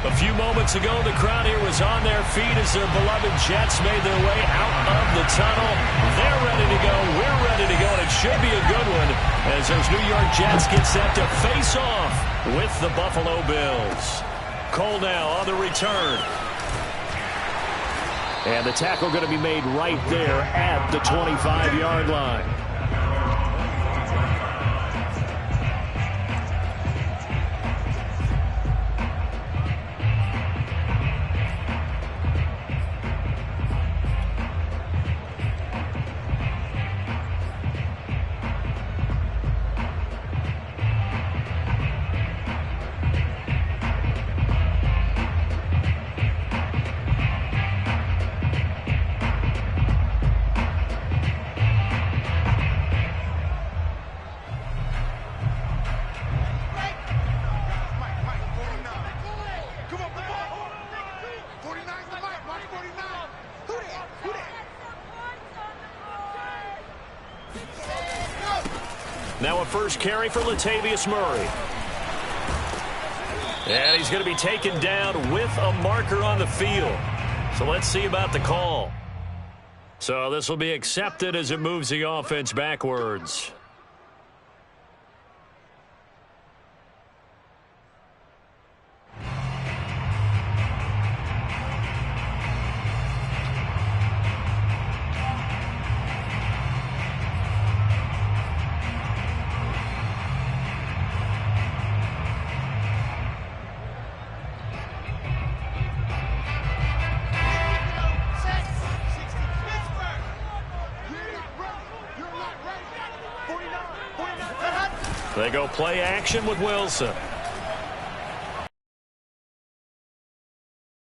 A few moments ago, the crowd here was on their feet as their beloved Jets made their way out of the tunnel. They're ready to go. We're ready to go, and it should be a good one as those New York Jets get set to face off with the Buffalo Bills. Cole now on the return. And the tackle going to be made right there at the 25-yard line. Now a first carry for Latavius Murray. And he's going to be taken down with a marker on the field. So let's see about the call. So this will be accepted as it moves the offense backwards. They go play action with Wilson.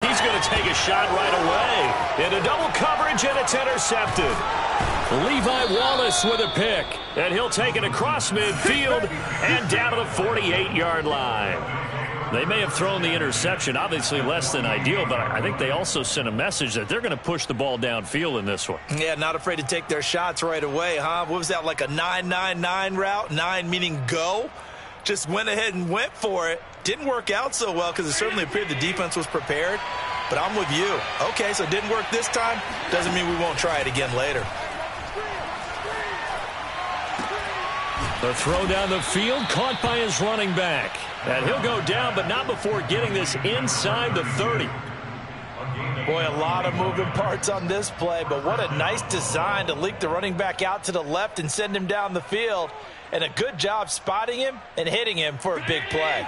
He's going to take a shot right away. Into double coverage, and it's intercepted. Levi Wallace with a pick. And he'll take it across midfield and down to the 48-yard line. They may have thrown the interception, obviously less than ideal, but I think they also sent a message that they're going to push the ball downfield in this one. Yeah, not afraid to take their shots right away, huh? What was that, like a 9-9-9 route? 9 meaning go? Just went ahead and went for it. Didn't work out so well because it certainly appeared the defense was prepared. But I'm with you. Okay, so it didn't work this time. Doesn't mean we won't try it again later. The throw down the field, caught by his running back. And he'll go down, but not before getting this inside the 30. Boy, a lot of moving parts on this play, but what a nice design to leak the running back out to the left and send him down the field. And a good job spotting him and hitting him for a big play.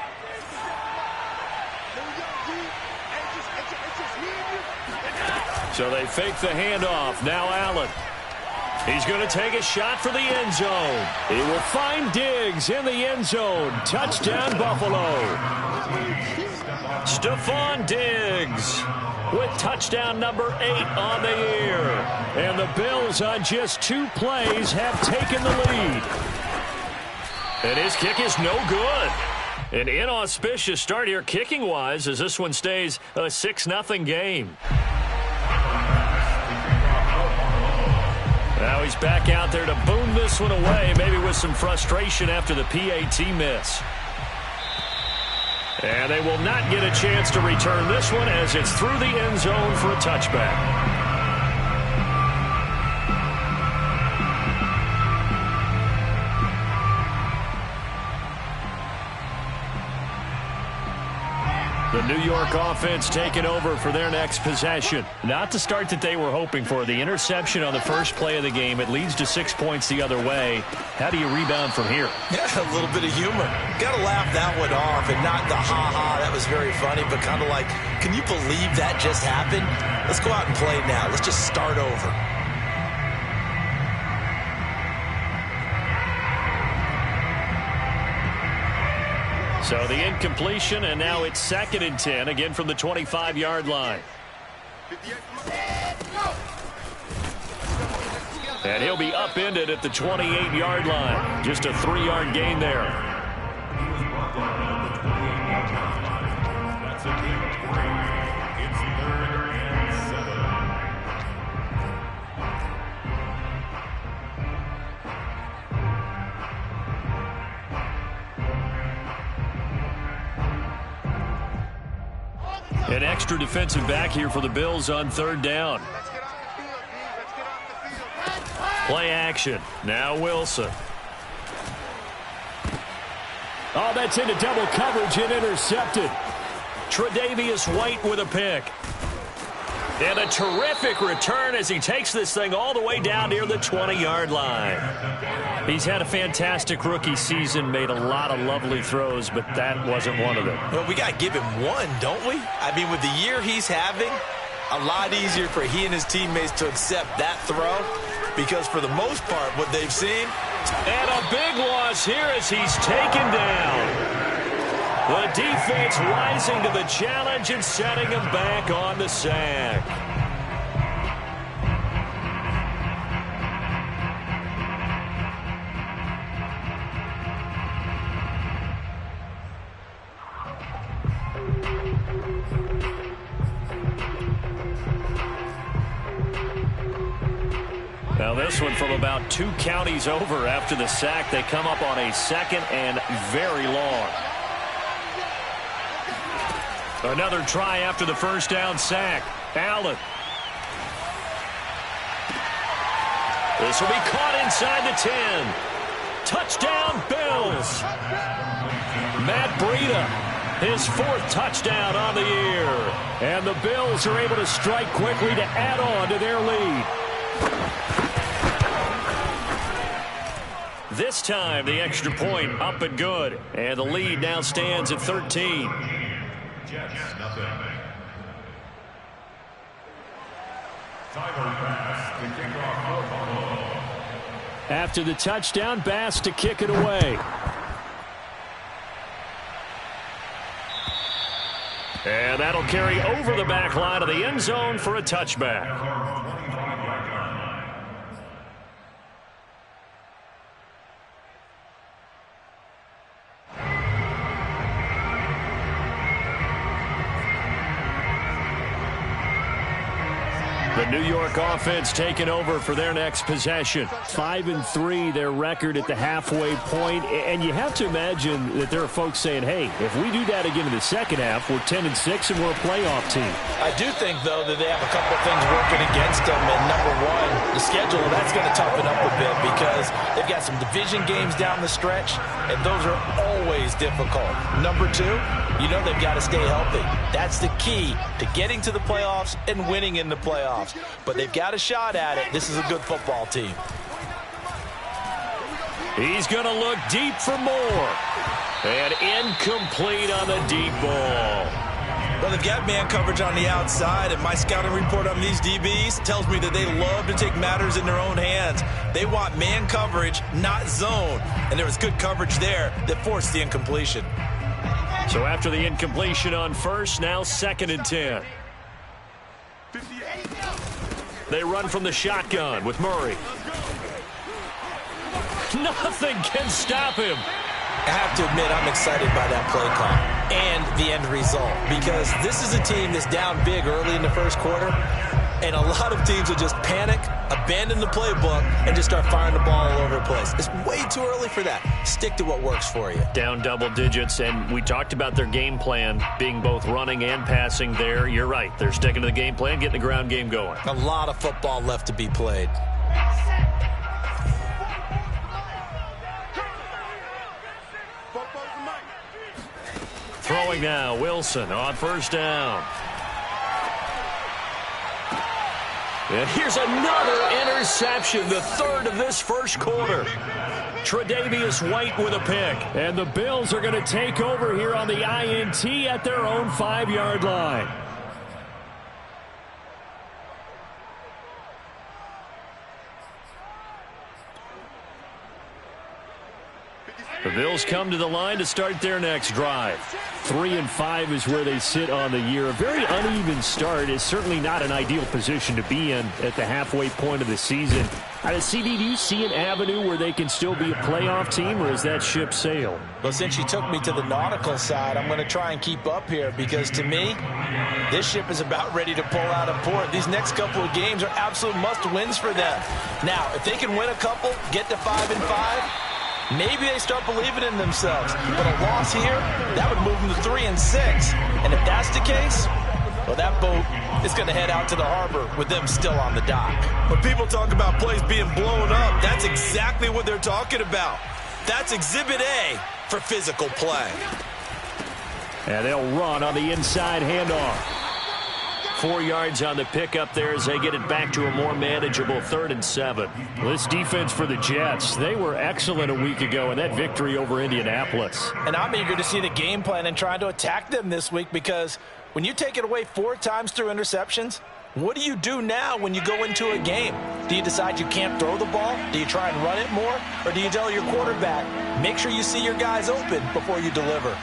So they fake the handoff. Now Allen. He's going to take a shot for the end zone. He will find Diggs in the end zone. Touchdown, Buffalo. Stephon Diggs with touchdown number 8 on the year. And the Bills on just 2 plays have taken the lead. And his kick is no good. An inauspicious start here kicking-wise as this one stays a 6-0 game. Now he's back out there to boom this one away, maybe with some frustration after the PAT miss. And they will not get a chance to return this one as it's through the end zone for a touchback. The New York offense taking over for their next possession. Not the start that they were hoping for. The interception on the first play of the game. It leads to 6 points the other way. How do you rebound from here? Yeah, a little bit of humor. Got to laugh that one off and not the ha-ha. That was very funny, but kind of like, can you believe that just happened? Let's go out and play now. Let's just start over. So the incompletion, and now it's 2nd and 10, again from the 25-yard line. And he'll be upended at the 28-yard line. Just a 3-yard gain there. An extra defensive back here for the Bills on third down. Play action. Now Wilson. Oh, that's into double coverage and intercepted. Tre'Davious White with a pick. And a terrific return as he takes this thing all the way down near the 20-yard line. He's had a fantastic rookie season, made a lot of lovely throws, but that wasn't one of them. Well, we got to give him one, don't we? I mean, with the year he's having, a lot easier for he and his teammates to accept that throw because for the most part, what they've seen. And a big loss here as he's taken down. The defense rising to the challenge and setting him back on the sack. Now this one from about 2 counties over after the sack. They come up on a second and very long. Another try after the first down sack. Allen. This will be caught inside the 10. Touchdown, Bills. Matt Breida, his 4th touchdown on the year. And the Bills are able to strike quickly to add on to their lead. This time, the extra point up and good. And the lead now stands at 13. After the touchdown, Bass to kick it away. And that'll carry over the back line of the end zone for a touchback. The New York offense taking over for their next possession. 5-3, their record at the halfway point. And you have to imagine that there are folks saying, hey, if we do that again in the second half, we're 10-6 and we're a playoff team. I do think, though, that they have a couple of things working against them. And number one, the schedule, that's going to toughen up a bit because they've got some division games down the stretch, and those are always difficult. Number two, you know they've got to stay healthy. That's the key to getting to the playoffs and winning in the playoffs. But they've got a shot at it. This is a good football team. He's going to look deep for more. And incomplete on the deep ball. Well, they've got man coverage on the outside, and my scouting report on these DBs tells me that they love to take matters in their own hands. They want man coverage, not zone. And there was good coverage there that forced the incompletion. So after the incompletion on first, now 2nd and 10. They run from the shotgun with Murray. Nothing can stop him. I have to admit, I'm excited by that play call and the end result because this is a team that's down big early in the first quarter, and a lot of teams will just panic, abandon the playbook, and just start firing the ball all over the place. It's way too early for that. Stick to what works for you. Down double digits, and we talked about their game plan being both running and passing there. You're right. They're sticking to the game plan, getting the ground game going. A lot of football left to be played. Throwing now, Wilson on first down. And here's another interception, the 3rd of this first quarter. Tre'Davious White with a pick. And the Bills are going to take over here on the INT at their own 5-yard line. The Bills come to the line to start their next drive. 3-5 is where they sit on the year. A very uneven start is certainly not an ideal position to be in at the halfway point of the season. CD, do you see an avenue where they can still be a playoff team, or is that ship sailed? Well, since you took me to the nautical side, I'm going to try and keep up here because, to me, this ship is about ready to pull out of port. These next couple of games are absolute must-wins for them. Now, if they can win a couple, get to 5-5, maybe they start believing in themselves. But a loss here, that would move them to 3-6. And if that's the case, Well, that boat is going to head out to the harbor with them still on the dock. When people talk about plays being blown up, that's exactly what they're talking about. That's Exhibit A for physical play. And they'll run on the inside handoff. 4 yards on the pickup there as they get it back to a more manageable 3rd and 7. This defense for the Jets, they were excellent a week ago in that victory over Indianapolis. And I'm eager to see the game plan and trying to attack them this week, because when you take it away 4 times through interceptions, what do you do now when you go into a game? Do you decide you can't throw the ball? Do you try and run it more? Or do you tell your quarterback, make sure you see your guys open before you deliver?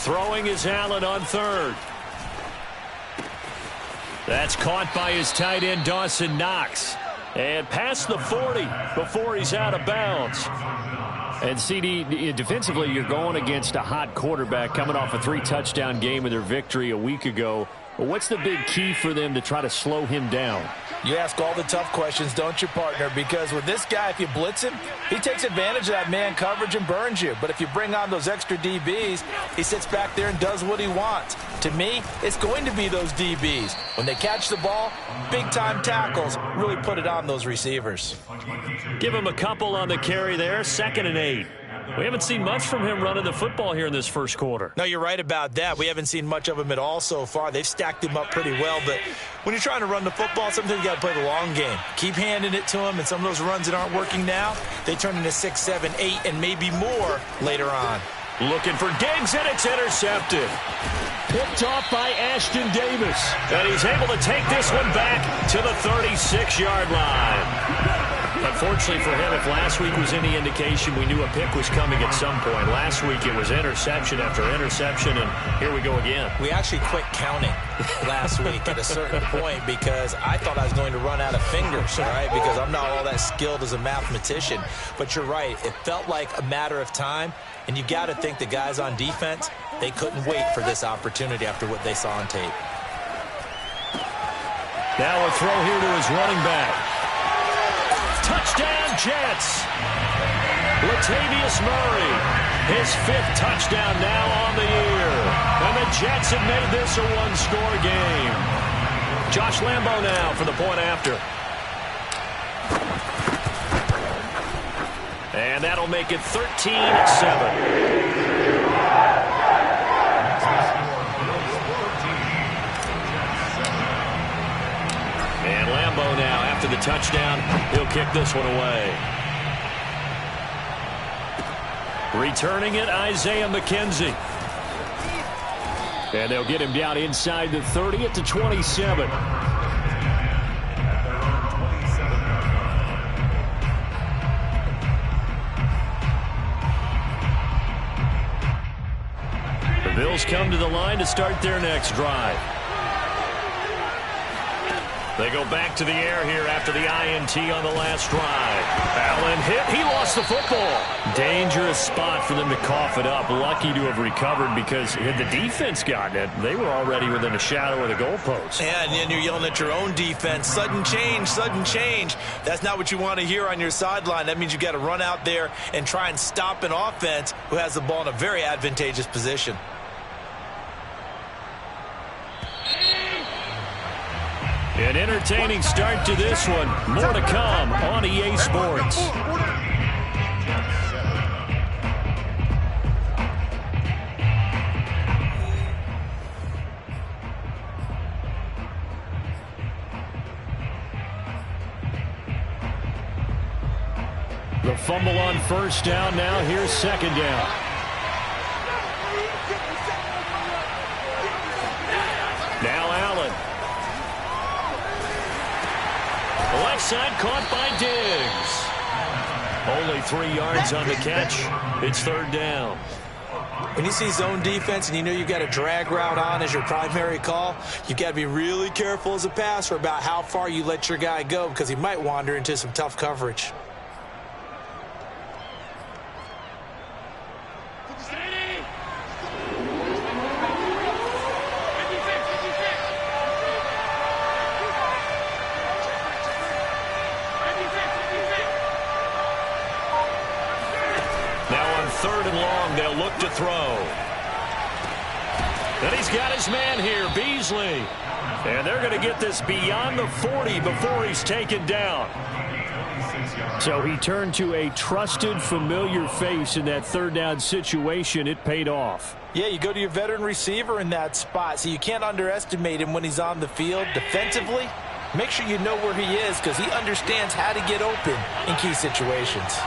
Throwing is Allen on 3rd. That's caught by his tight end, Dawson Knox. And past the 40 before he's out of bounds. And CD, defensively, you're going against a hot quarterback coming off a 3-touchdown game in their victory a week ago. But what's the big key for them to try to slow him down? You ask all the tough questions, don't you, partner? Because with this guy, if you blitz him, he takes advantage of that man coverage and burns you. But if you bring on those extra DBs, he sits back there and does what he wants. To me, it's going to be those DBs. When they catch the ball, big-time tackles really put it on those receivers. Give him a couple on the carry there, 2nd and 8. We haven't seen much from him running the football here in this first quarter. No, you're right about that. We haven't seen much of him at all so far. They've stacked him up pretty well, but when you're trying to run the football, sometimes you got to play the long game. Keep handing it to him, and some of those runs that aren't working now, they turn into 6, 7, 8, and maybe more later on. Looking for Diggs, and it's intercepted. Picked off by Ashton Davis. And he's able to take this one back to the 36-yard line. Unfortunately for him, if last week was any indication, we knew a pick was coming at some point. Last week it was interception after interception, and here we go again. We actually quit counting last week at a certain point because I thought I was going to run out of fingers, all right, because I'm not all that skilled as a mathematician. But you're right. It felt like a matter of time, and you got to think the guys on defense, they couldn't wait for this opportunity after what they saw on tape. Now a throw here to his running back. Touchdown, Jets. Latavius Murray, his 5th touchdown now on the year. And the Jets have made this a one-score game. Josh Lambo now for the point after. And that'll make it 13-7. And Lambo now, after the touchdown, he'll kick this one away. Returning it, Isaiah McKenzie. And they'll get him down inside the 30 at the 27. The Bills come to the line to start their next drive. They go back to the air here after the INT on the last drive. Allen hit. He lost the football. Dangerous spot for them to cough it up. Lucky to have recovered because had the defense gotten it, they were already within a shadow of the goalpost. Yeah, and then you're yelling at your own defense. Sudden change, sudden change. That's not what you want to hear on your sideline. That means you got to run out there and try and stop an offense who has the ball in a very advantageous position. An entertaining start to this one. More to come on EA Sports. The fumble on first down. Now here's second down. Now Allen. Left side caught by Diggs. Only 3 yards on the catch. It's third down. When you see zone defense and you know you've got a drag route on as your primary call, you've got to be really careful as a passer about how far you let your guy go because he might wander into some tough coverage. They'll look to throw. And he's got his man here, Beasley. And they're going to get this beyond the 40 before he's taken down. So he turned to a trusted, familiar face in that third down situation. It paid off. Yeah, you go to your veteran receiver in that spot, so you can't underestimate him when he's on the field defensively. Make sure you know where he is because he understands how to get open in key situations.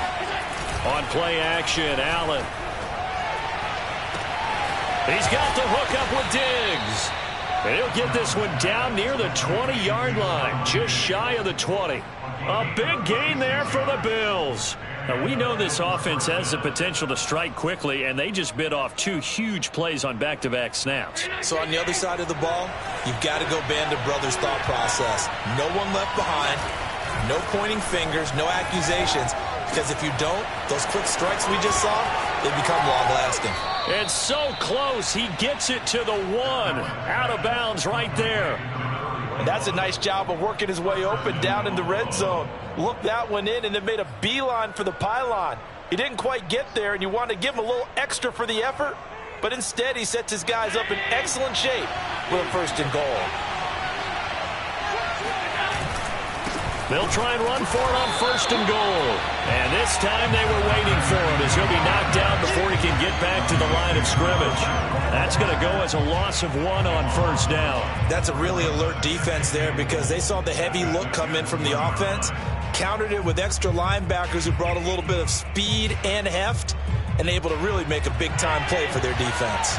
On play action, Allen. He's got the hook up with Diggs. And he'll get this one down near the 20-yard line, just shy of the 20. A big gain there for the Bills. Now, we know this offense has the potential to strike quickly, and they just bit off two huge plays on back-to-back snaps. So on the other side of the ball, you've got to go Band of Brothers thought process. No one left behind, no pointing fingers, no accusations, because if you don't, those quick strikes we just saw, they become long-lasting. And so close, he gets it to the 1. Out of bounds right there. And that's a nice job of working his way open down in the red zone. Looked that one in and then made a beeline for the pylon. He didn't quite get there, and you want to give him a little extra for the effort, but instead he sets his guys up in excellent shape with a 1st and goal. They'll try and run for it on 1st and goal. And this time they were waiting for him as he'll be knocked down before he can get back to the line of scrimmage. That's going to go as a loss of 1 on 1st down. That's a really alert defense there because they saw the heavy look come in from the offense, countered it with extra linebackers who brought a little bit of speed and heft, and able to really make a big-time play for their defense.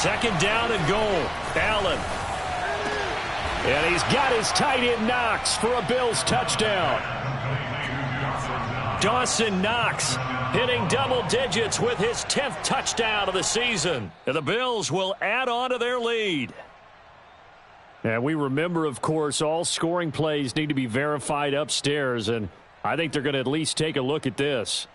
2nd down and goal. Allen. And he's got his tight end Knox for a Bills touchdown. Dawson Knox hitting double digits with his 10th touchdown of the season. And the Bills will add on to their lead. And we remember, of course, all scoring plays need to be verified upstairs. And I think they're going to at least take a look at this.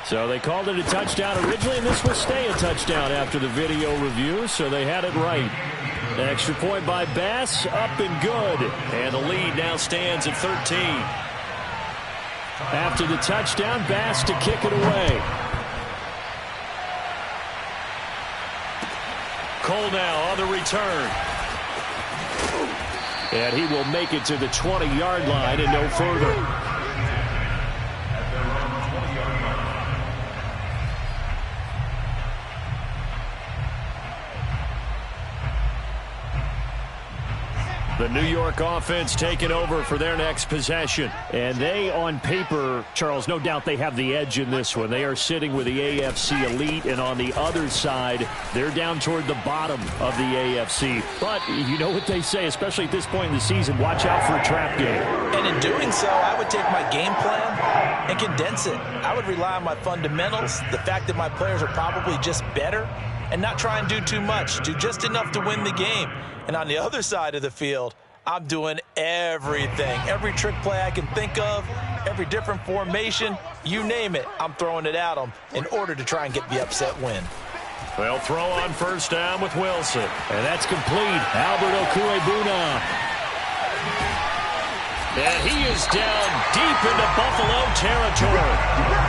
So they called it a touchdown originally, and this will stay a touchdown after the video review, so they had it right. Extra point by Bass, up and good. And the lead now stands at 13. After the touchdown, Bass to kick it away. Cole now on the return. And he will make it to the 20-yard line and no further. The New York offense taking over for their next possession. And they, on paper, Charles, no doubt they have the edge in this one. They are sitting with the AFC elite, and on the other side, they're down toward the bottom of the AFC. But you know what they say, especially at this point in the season, watch out for a trap game. And in doing so, I would take my game plan and condense it. I would rely on my fundamentals, the fact that my players are probably just better, and not try and do too much, do just enough to win the game. And on the other side of the field, I'm doing everything. Every trick play I can think of, every different formation, you name it, I'm throwing it at them in order to try and get the upset win. They'll throw on 1st down with Wilson. And that's complete. Albert Okwuegbunam. And he is down deep into Buffalo territory.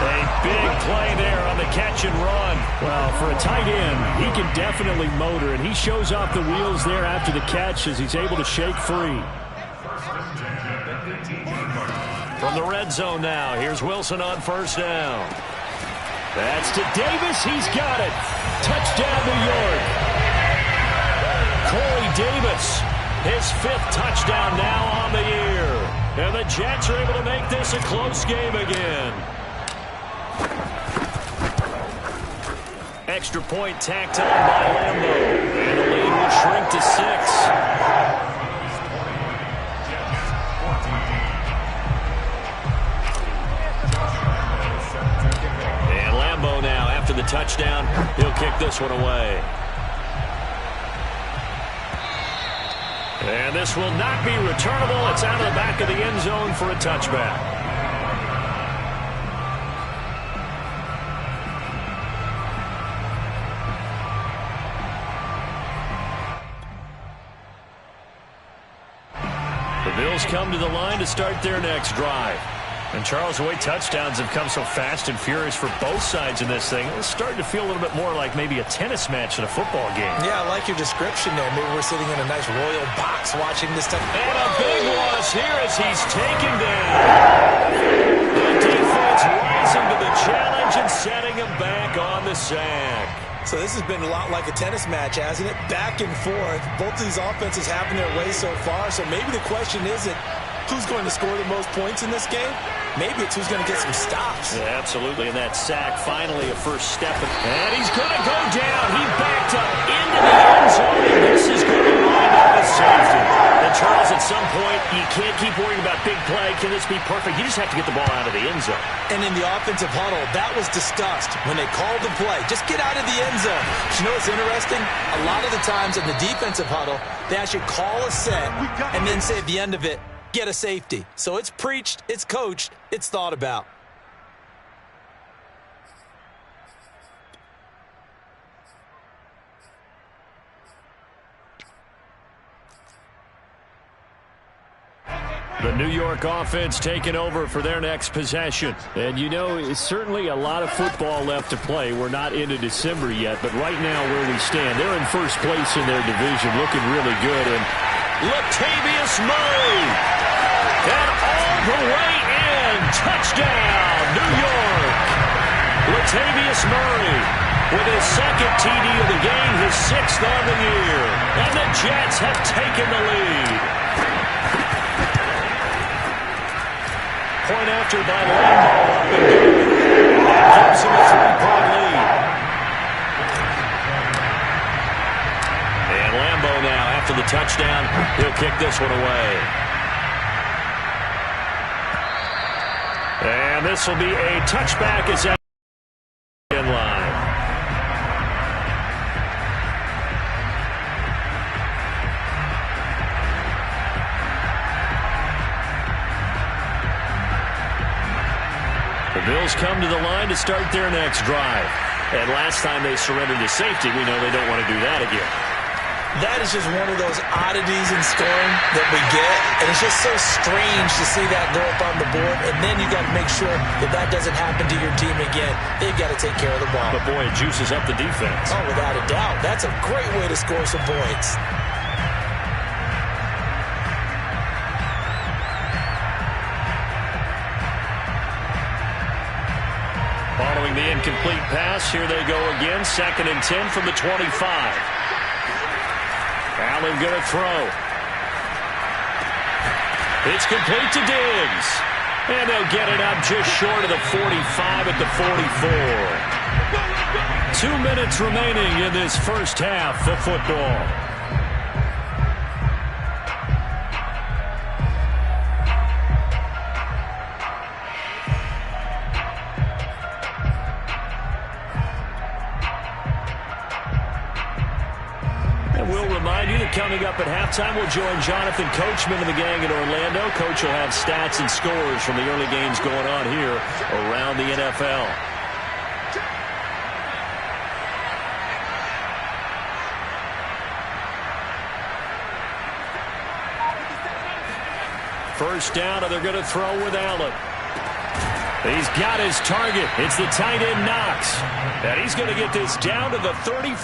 A big play there on the catch and run. Well, for a tight end, he can definitely motor, and he shows off the wheels there after the catch as he's able to shake free. From the red zone now, here's Wilson on 1st down. That's to Davis. He's got it. Touchdown, New York. Corey Davis, his 5th touchdown now on the year. And the Jets are able to make this a close game again. Extra point tacked on by Lambo. And the lead will shrink to 6. And Lambo now, after the touchdown, he'll kick this one away. And this will not be returnable. It's out of the back of the end zone for a touchback. The Bills come to the line to start their next drive. And, Charles, the way touchdowns have come so fast and furious for both sides in this thing, it's starting to feel a little bit more like maybe a tennis match in a football game. Yeah, I like your description there. Maybe we're sitting in a nice royal box watching this stuff. And a big loss here as he's taken down. The defense rising to the challenge and setting him back on the sack. So this has been a lot like a tennis match, hasn't it? Back and forth. Both of these offenses having their way so far. So maybe the question isn't who's going to score the most points in this game. Maybe it's who's going to get some stops. Yeah, absolutely. And that sack, finally a first step. And he's going to go down. He backed up into the end zone. And this is going to wind up a safety. And, Charles, at some point, you can't keep worrying about big play. Can this be perfect? You just have to get the ball out of the end zone. And in the offensive huddle, that was discussed when they called the play. Just get out of the end zone. But you know what's interesting? A lot of the times in the defensive huddle, they actually call a set and then say at the end of it, get a safety. So it's preached, it's coached, it's thought about. The New York offense taking over for their next possession. And you know, it's certainly a lot of football left to play. We're not into December yet, but right now where we stand, they're in first place in their division, looking really good. And Latavius Murray, and all the way in, touchdown, New York. Latavius Murray with his second TD of the game, his sixth on the year. And the Jets have taken the lead. Point after by Lambo. That gives him a 3-point lead. And Lambo now, after the touchdown, he'll kick this one away. And this will be a touchback as that in line. The Bills come to the line to start their next drive. And last time they surrendered to safety, we know they don't want to do that again. That is just one of those oddities in scoring that we get. And it's just so strange to see that go up on the board. And then you got to make sure that that doesn't happen to your team again. They've got to take care of the ball. But, boy, it juices up the defense. Oh, without a doubt. That's a great way to score some points. Following the incomplete pass, here they go again. 2nd and 10 from the 25. Allen going to throw. It's complete to Diggs. And they'll get it up just short of the 45 at the 44. 2 minutes remaining in this first half of football. Coming up at halftime, we'll join Jonathan Coachman and the gang in Orlando. Coach will have stats and scores from the early games going on here around the NFL. First down, and they're going to throw with Allen. He's got his target. It's the tight end Knox. And he's going to get this down to the 35.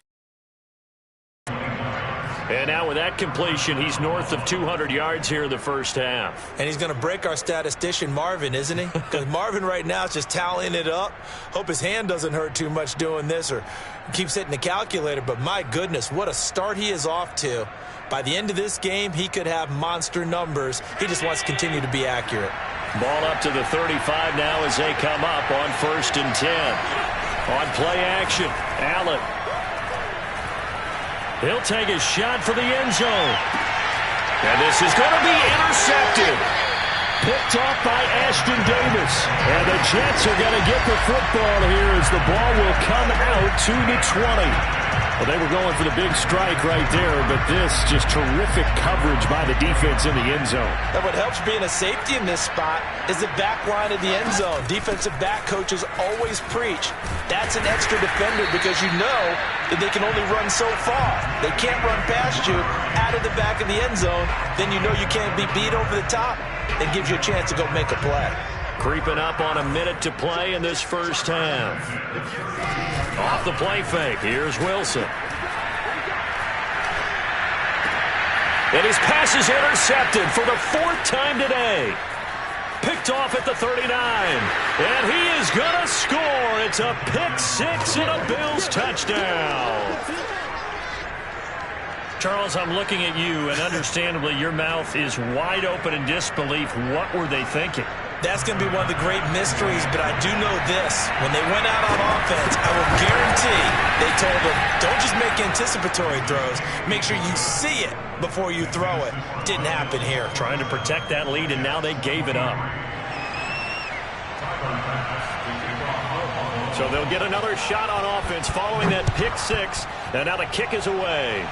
And now with that completion, he's north of 200 yards here in the first half. And he's going to break our statistician, Marvin, isn't he? Because Marvin right now is just tallying it up. Hope his hand doesn't hurt too much doing this or keeps hitting the calculator. But my goodness, what a start he is off to. By the end of this game, he could have monster numbers. He just wants to continue to be accurate. Ball up to the 35 now as they come up on 1st and 10. On play action, Allen. He'll take a shot for the end zone. And this is going to be intercepted. Picked off by Ashton Davis. And the Jets are going to get the football here as the ball will come out to the 20. Well, they were going for the big strike right there, but this just terrific coverage by the defense in the end zone. And what helps being a safety in this spot is the back line of the end zone. Defensive back coaches always preach. That's an extra defender because you know that they can only run so far. They can't run past you out of the back of the end zone. Then you know you can't be beat over the top. It gives you a chance to go make a play. Creeping up on a minute to play in this first half. Off the play fake, here's Wilson. And his pass is intercepted for the 4th time today. Picked off at the 39. And he is going to score. It's a pick six and a Bills touchdown. Charles, I'm looking at you, and understandably your mouth is wide open in disbelief. What were they thinking? That's going to be one of the great mysteries, but I do know this. When they went out on offense, I will guarantee they told them, don't just make anticipatory throws. Make sure you see it before you throw it. Didn't happen here. Trying to protect that lead, and now they gave it up. So they'll get another shot on offense following that pick six, and now the kick is away.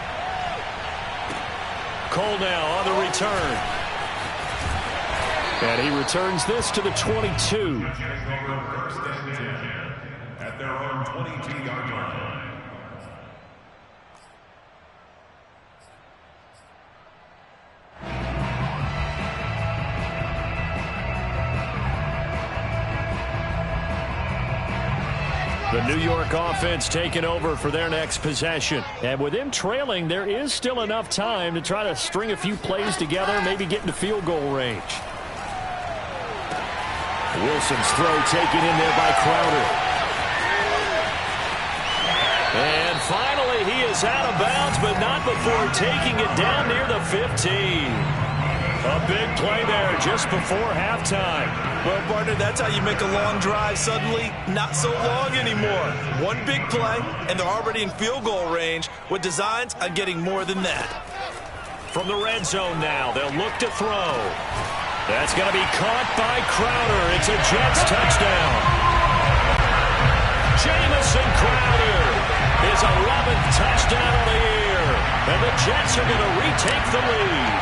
Cole now on the return. And he returns this to the 22. At their own 22-yard line. The New York offense taking over for their next possession. And with them trailing, there is still enough time to try to string a few plays together, maybe get into field goal range. Wilson's throw taken in there by Crowder. And finally, he is out of bounds, but not before taking it down near the 15. A big play there just before halftime. Well, partner, that's how you make a long drive suddenly not so long anymore. One big play, and they're already in field goal range with designs on getting more than that. From the red zone now, they'll look to throw. That's going to be caught by Crowder. It's a Jets touchdown. Jamison Crowder, his 11th touchdown of the year. And the Jets are going to retake the lead.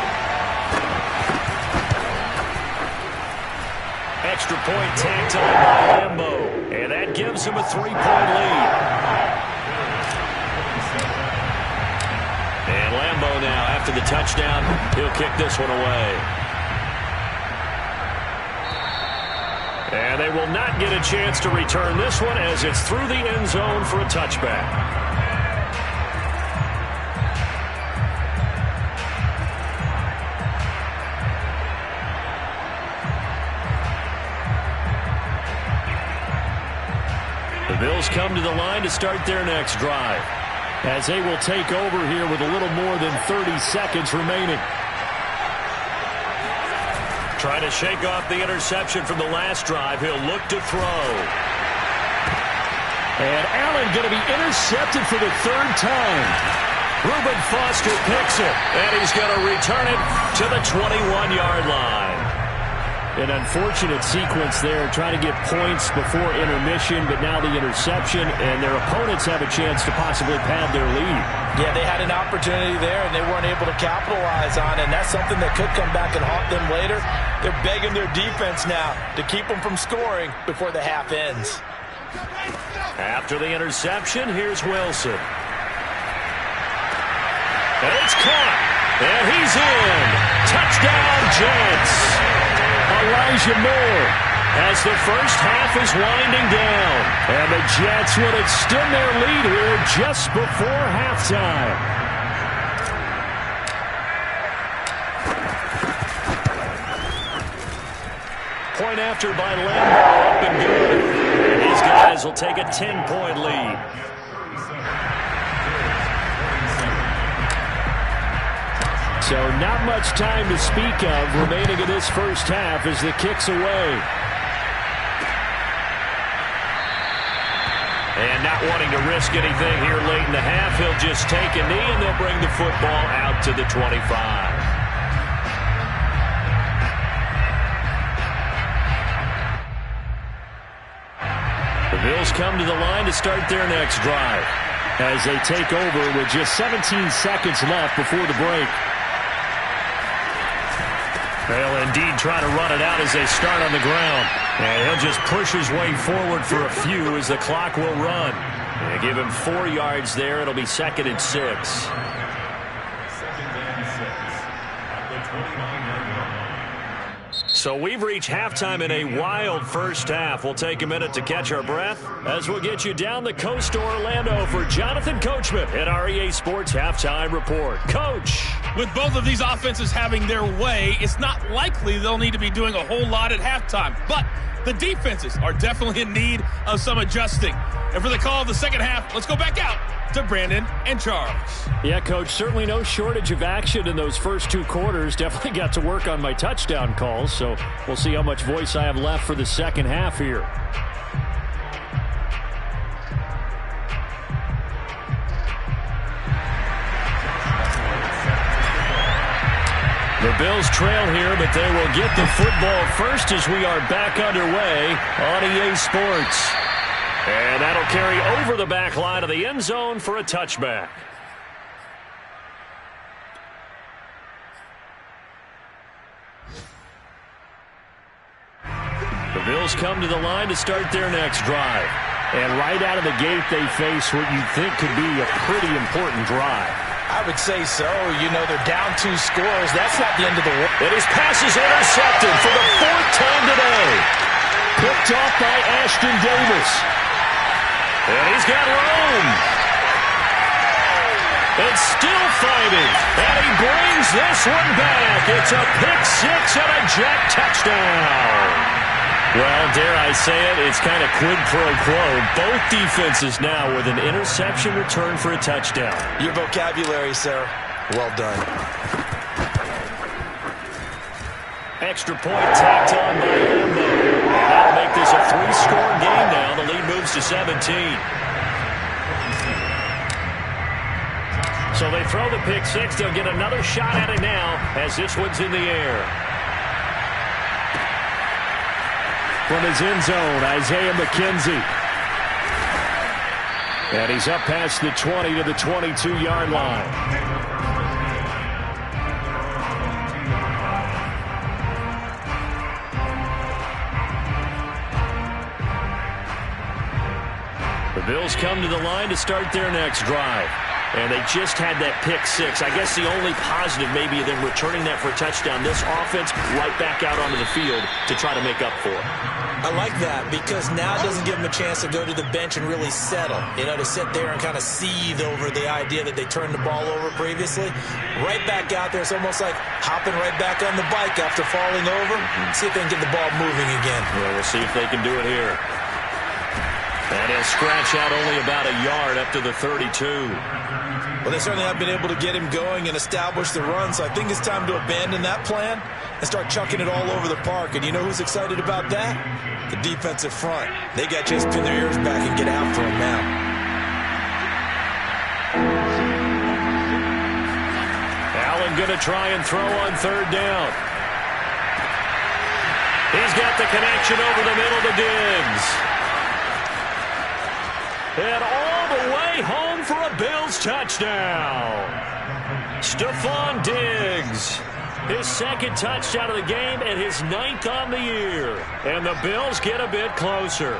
Extra point tagged on by Lambo. And that gives him a 3-point lead. And Lambo now, after the touchdown, he'll kick this one away. And they will not get a chance to return this one as it's through the end zone for a touchback. The Bills come to the line to start their next drive, as they will take over here with a little more than 30 seconds remaining. Trying to shake off the interception from the last drive. He'll look to throw. And Allen going to be intercepted for the 3rd time. Reuben Foster picks it, and he's going to return it to the 21-yard line. An unfortunate sequence there, trying to get points before intermission, but now the interception, and their opponents have a chance to possibly pad their lead. Yeah, they had an opportunity there, and they weren't able to capitalize on it, and that's something that could come back and haunt them later. They're begging their defense now to keep them from scoring before the half ends. After the interception, here's Wilson. And it's caught, and he's in. Touchdown, Jets. Elijah Moore as the first half is winding down. And the Jets will extend their lead here just before halftime. Point after by Lambo, up and good. And these guys will take a 10-point lead. So not much time to speak of remaining in this first half as the kick's away. And not wanting to risk anything here late in the half, he'll just take a knee and they'll bring the football out to the 25. The Bills come to the line to start their next drive. as they take over with just 17 seconds left before the break. They'll indeed try to run it out as they start on the ground. And he'll just push his way forward for a few as the clock will run. They give him 4 yards there. It'll be 2nd and 6. 2nd and 6 at the 29-yard line. So we've reached halftime in a wild first half. We'll take a minute to catch our breath as we'll get you down the coast to Orlando for Jonathan Coachman at our EA Sports Halftime Report. Coach. With both of these offenses having their way, it's not likely they'll need to be doing a whole lot at halftime. But the defenses are definitely in need of some adjusting. And for the call of the second half, let's go back out to Brandon and Charles. Yeah, Coach, certainly no shortage of action in those first 2 quarters. Definitely got to work on my touchdown calls, so we'll see how much voice I have left for the second half here. The Bills trail here, but they will get the football first as we are back underway on EA Sports. And that'll carry over the back line of the end zone for a touchback. The Bills come to the line to start their next drive. And right out of the gate, they face what you think could be a pretty important drive. I would say so. You know, they're down 2 scores. That's not the end of the world. And his pass is intercepted for the 4th time today. Picked off by Ashton Davis. And he's got room. It's still fighting. And he brings this one back. It's a pick-6 and a jet touchdown. Well, dare I say it, it's kind of quid pro quo. Both defenses now with an interception return for a touchdown. Your vocabulary, sir. Well done. Extra point tacked on by Lambo. That'll make this a 3-score game now. The lead moves to 17. So they throw the pick-6. They'll get another shot at it now as this one's in the air. From his end zone, Isaiah McKenzie. And he's up past the 20 to the 22-yard line. The Bills come to the line to start their next drive. And they just had that pick-6. I guess the only positive maybe of them returning that for a touchdown. This offense right back out onto the field to try to make up for it. I like that because now it doesn't give them a chance to go to the bench and really settle. You know, to sit there and kind of seethe over the idea that they turned the ball over previously. Right back out there. It's almost like hopping right back on the bike after falling over. See if they can get the ball moving again. Well, we'll see if they can do it here. And he'll scratch out only about a yard up to the 32. Well, they certainly have been able to get him going and establish the run, so I think it's time to abandon that plan and start chucking it all over the park. And you know who's excited about that? The defensive front. They got to just pin their ears back and get after him now. Allen going to try and throw on 3rd down. He's got the connection over the middle to Diggs. And all the way home for a Bills touchdown. Stephon Diggs. His 2nd touchdown of the game and his 9th on the year. And the Bills get a bit closer.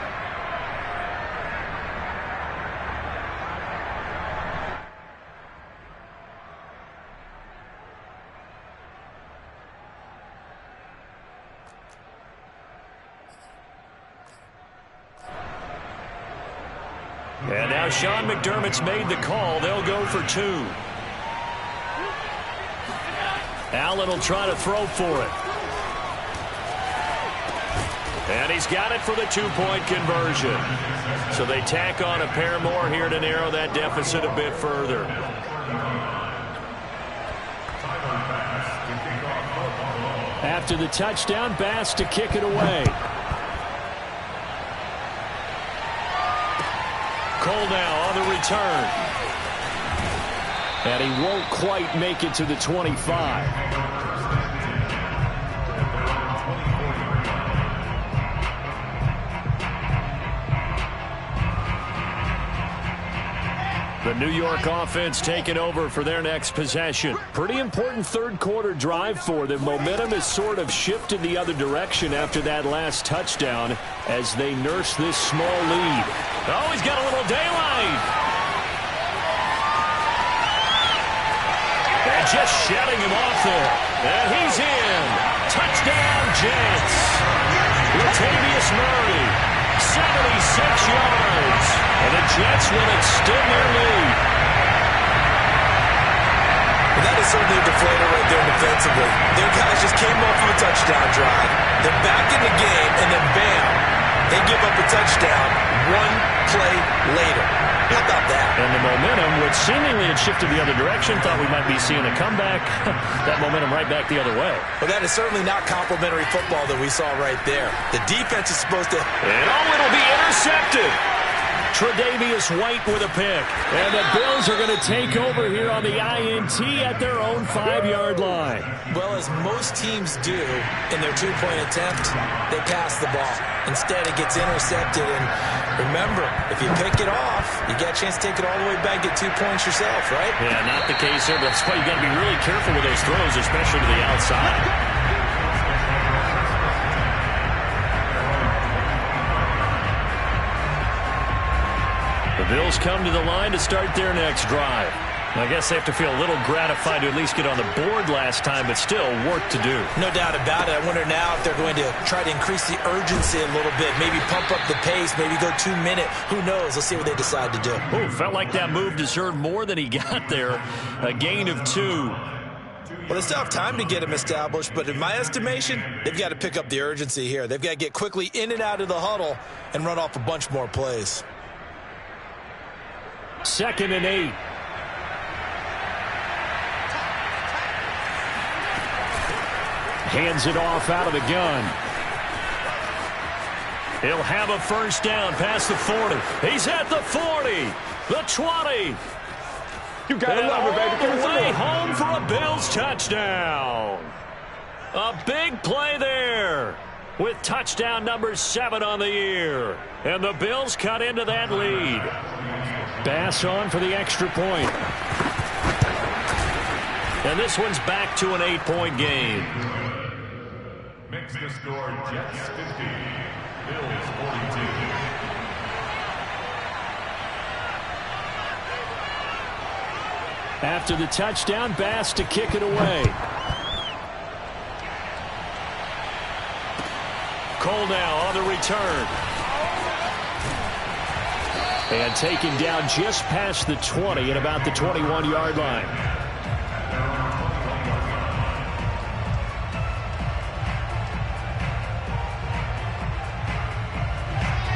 And now Sean McDermott's made the call. They'll go for 2. Allen will try to throw for it. And he's got it for the 2-point conversion. So they tack on a pair more here to narrow that deficit a bit further. After the touchdown, Bass to kick it away. Cole now on the return. And he won't quite make it to the 25. The New York offense taking over for their next possession. Pretty important third quarter drive for them. Momentum has sort of shifted the other direction after that last touchdown as they nurse this small lead. Oh, he's got a little daylight. And just shutting him off there. And he's in. Touchdown, Jets. Latavius Murray, 76 yards. And the Jets will extend their lead. Well, that is certainly a deflator right there defensively. Their guys just came off of a touchdown drive. They're back in the game, and then bam, they give up a touchdown one play later. How about that? And the momentum, which seemingly had shifted the other direction, thought we might be seeing a comeback. That momentum right back the other way. Well, that is certainly not complimentary football that we saw right there. The defense is supposed to... And it'll be intercepted. Tre'Davious White with a pick. And the Bills are going to take over here on the INT at their own 5-yard line. Well, as most teams do in their two-point attempt, they pass the ball. Instead, it gets intercepted. And remember, if you pick it off, you got a chance to take it all the way back, get 2 points yourself, right? Yeah, not the case here. That's why you got to be really careful with those throws, especially to the outside. The Bills come to the line to start their next drive. I guess they have to feel a little gratified to at least get on the board last time, but still work to do. No doubt about it. I wonder now if they're going to try to increase the urgency a little bit, maybe pump up the pace, maybe go 2 minute. Who knows? Let's see what they decide to do. Oh, felt like that move deserved more than he got there. A gain of 2. Well, they still have time to get him established, but in my estimation, they've got to pick up the urgency here. They've got to get quickly in and out of the huddle and run off a bunch more plays. 2nd and 8. Hands it off out of the gun. He'll have a first down past the 40. He's at the 40. The 20. You gotta love it, baby. Give me some way more. home for a Bills touchdown. A big play there with touchdown number 7 on the year. And the Bills cut into that lead. Bass on for the extra point. And this one's back to an 8-point game. Makes the score Jets 50, Bills 42. After the touchdown, Bass to kick it away. Cole now on the return. And taken down just past the 20 at about the 21-yard line.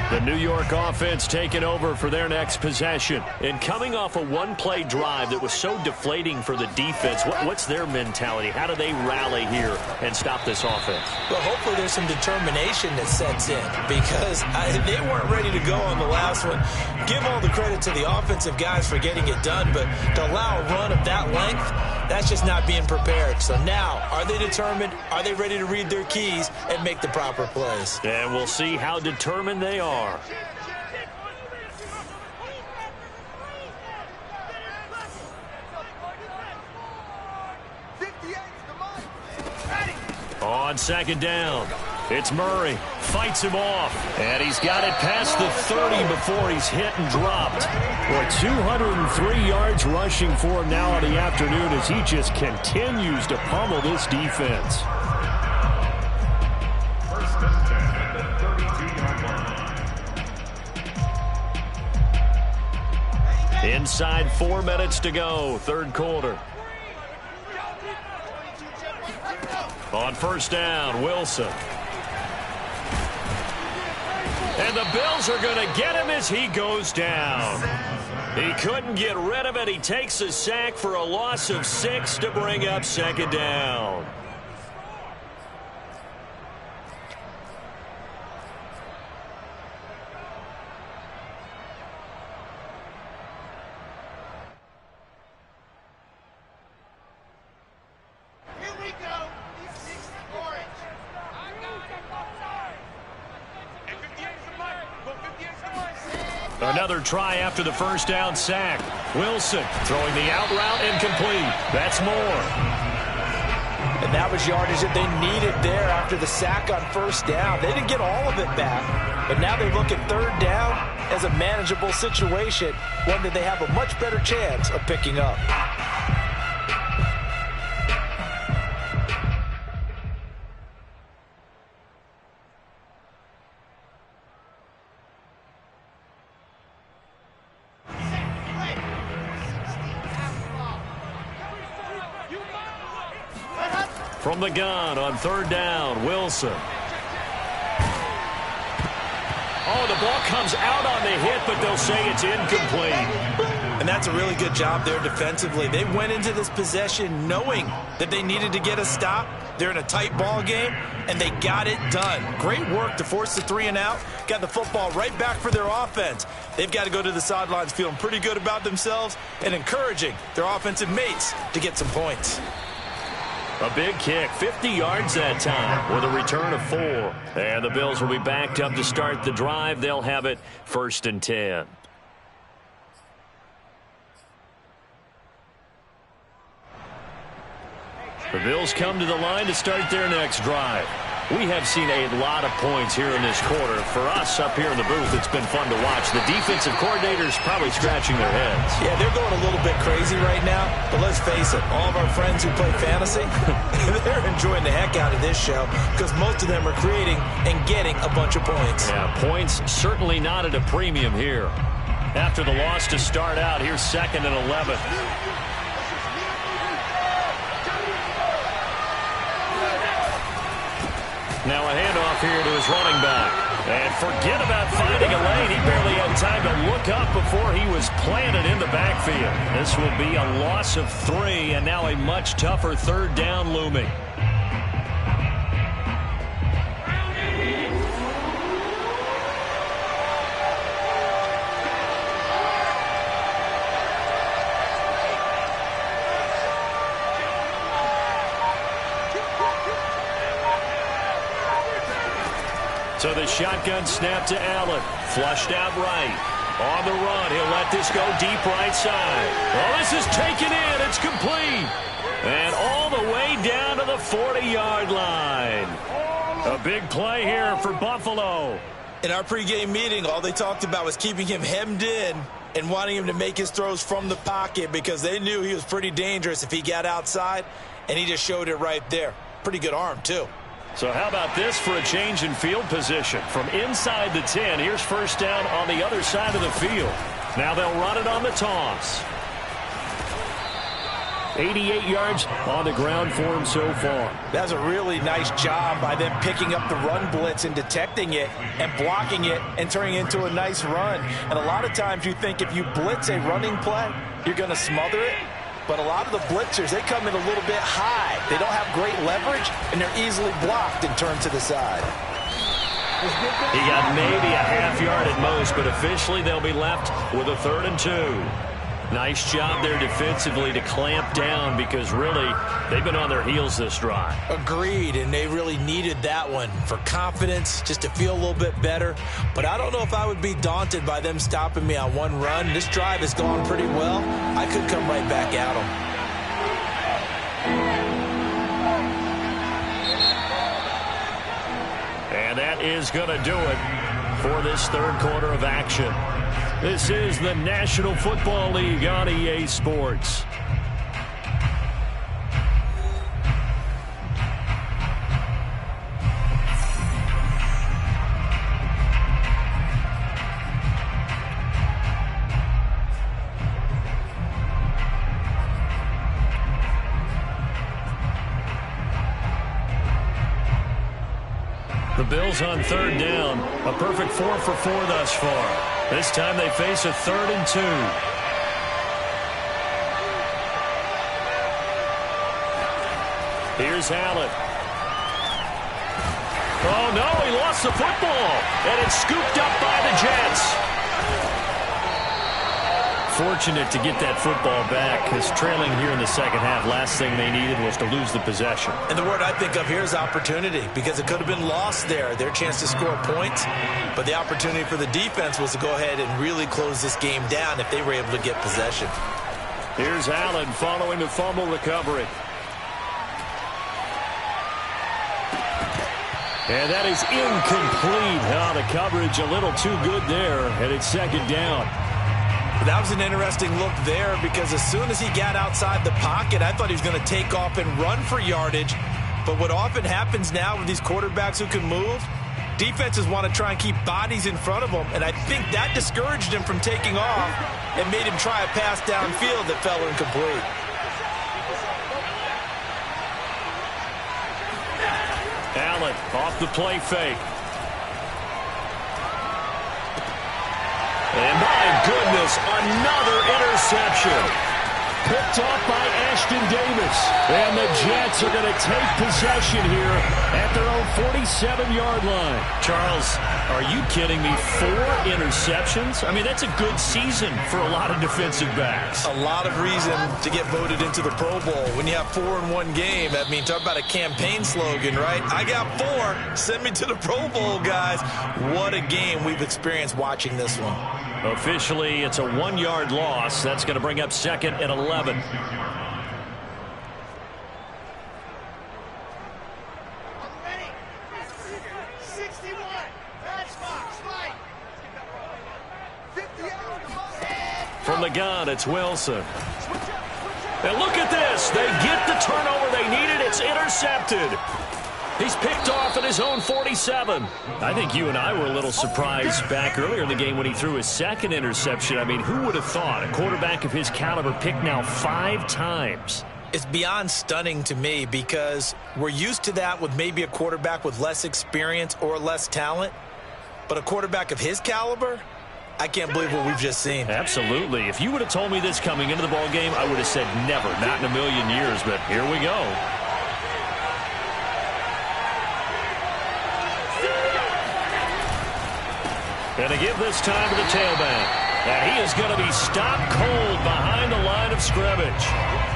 The New York offense taking over for their next possession. And coming off a one-play drive that was so deflating for the defense, what's their mentality? How do they rally here and stop this offense? Well, hopefully there's some determination that sets in because they weren't ready to go on the last one. Give all the credit to the offensive guys for getting it done, but to allow a run of that length, that's just not being prepared. So now, are they determined? Are they ready to read their keys and make the proper plays? And we'll see how determined they are. On 2nd down, it's Murray. Fights him off. And he's got it past the 30 before he's hit and dropped. Boy, 203 yards rushing for him now in the afternoon as he just continues to pummel this defense. First and 10 at the 32-yard line. Inside 4 minutes to go, third quarter. On first down, Wilson. And the Bills are going to get him as he goes down. He couldn't get rid of it. He takes a sack for a loss of 6 to bring up 2nd down. Another try after the first down sack. Wilson throwing the out route incomplete. That's more. And that was yardage that they needed there after the sack on first down. They didn't get all of it back, but now they look at third down as a manageable situation, one that they have a much better chance of picking up. From the gun on third down, Wilson. Oh, the ball comes out on the hit, but they'll say it's incomplete. And that's a really good job there defensively. They went into this possession knowing that they needed to get a stop. They're in a tight ball game, and they got it done. Great work to force the 3 and out. Got the football right back for their offense. They've got to go to the sidelines feeling pretty good about themselves and encouraging their offensive mates to get some points. A big kick, 50 yards that time with a return of 4. And the Bills will be backed up to start the drive. They'll have it 1st and 10. The Bills come to the line to start their next drive. We have seen a lot of points here in this quarter. For us up here in the booth, it's been fun to watch. The defensive coordinators probably scratching their heads. Yeah, they're going a little bit crazy right now. But let's face it, all of our friends who play fantasy, they're enjoying the heck out of this show because most of them are creating and getting a bunch of points. Yeah, points certainly not at a premium here. After the loss to start out, here's 2nd and 11. Now a handoff here to his running back. And forget about finding a lane. He barely had time to look up before he was planted in the backfield. This will be a loss of 3, and now a much tougher third down looming. So the shotgun snap to Allen. Flushed out right. On the run, he'll let this go deep right side. Oh, this is taken in. It's complete. And all the way down to the 40-yard line. A big play here for Buffalo. In our pregame meeting, all they talked about was keeping him hemmed in and wanting him to make his throws from the pocket because they knew he was pretty dangerous if he got outside, and he just showed it right there. Pretty good arm, too. So how about this for a change in field position? From inside the 10, here's first down on the other side of the field. Now they'll run it on the toss. 88 yards on the ground for him so far. That's a really nice job by them picking up the run blitz and detecting it and blocking it and turning it into a nice run. And a lot of times you think if you blitz a running play, you're going to smother it. But a lot of the blitzers, they come in a little bit high. They don't have great leverage, and they're easily blocked and turned to the side. He got maybe a half yard at most, but officially they'll be left with a 3rd and 2. Nice job there defensively to clamp down because really they've been on their heels this drive. Agreed, and they really needed that one for confidence, just to feel a little bit better. But I don't know if I would be daunted by them stopping me on one run. This drive has gone pretty well. I could come right back at them. And that is going to do it for this third quarter of action. This is the National Football League on EA Sports. The Bills on third down. A perfect 4 for 4 thus far. This time they face a 3rd and 2. Here's Allen. Oh, no, he lost the football. And it's scooped up by the Jets. fortunate to get that football back, because trailing here in the second half, last thing they needed was to lose the possession. And the word I think of here is opportunity, because it could have been lost there, their chance to score points. But the opportunity for the defense was to go ahead and really close this game down if they were able to get possession. Here's Allen following the fumble recovery. And that is incomplete. The coverage a little too good there, and it's second down. That was an interesting look there, because as soon as he got outside the pocket, I thought he was going to take off and run for yardage. But what often happens now with these quarterbacks who can move, defenses want to try and keep bodies in front of them, and I think that discouraged him from taking off and made him try a pass downfield that fell incomplete. Allen off the play fake. And my goodness, another interception. Picked off by Ashton Davis. And the Jets are going to take possession here at their own 47-yard line. Charles, are you kidding me? 4 interceptions? I mean, that's a good season for a lot of defensive backs. A lot of reason to get voted into the Pro Bowl. When you have 4 in one game, I mean, talk about a campaign slogan, right? I got 4. Send me to the Pro Bowl, guys. What a game we've experienced watching this one. Officially, it's a 1-yard loss. That's going to bring up second and 11. From the gun, it's Wilson. And look at this. They get the turnover they needed. It's intercepted. He's picked off at his own 47. I think you and I were a little surprised back earlier in the game when he threw his second interception. I mean, who would have thought a quarterback of his caliber picked now 5 times? It's beyond stunning to me, because we're used to that with maybe a quarterback with less experience or less talent. But a quarterback of his caliber, I can't believe what we've just seen. Absolutely. If you would have told me this coming into the ball game, I would have said never, not in a million years. But here we go. And to give this time to the tailback. And he is going to be stopped cold behind the line of scrimmage.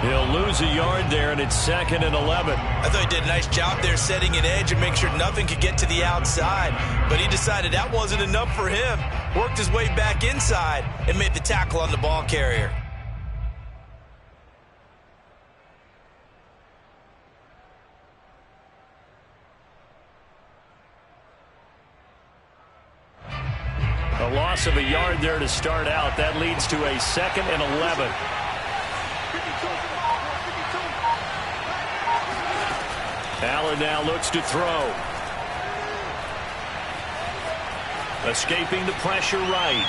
He'll lose a yard there, and it's second and 11. I thought he did a nice job there setting an edge and make sure nothing could get to the outside. But he decided that wasn't enough for him. Worked his way back inside and made the tackle on the ball carrier. A loss of a yard there to start out. That leads to a second and 11. Allen now looks to throw. Escaping the pressure right.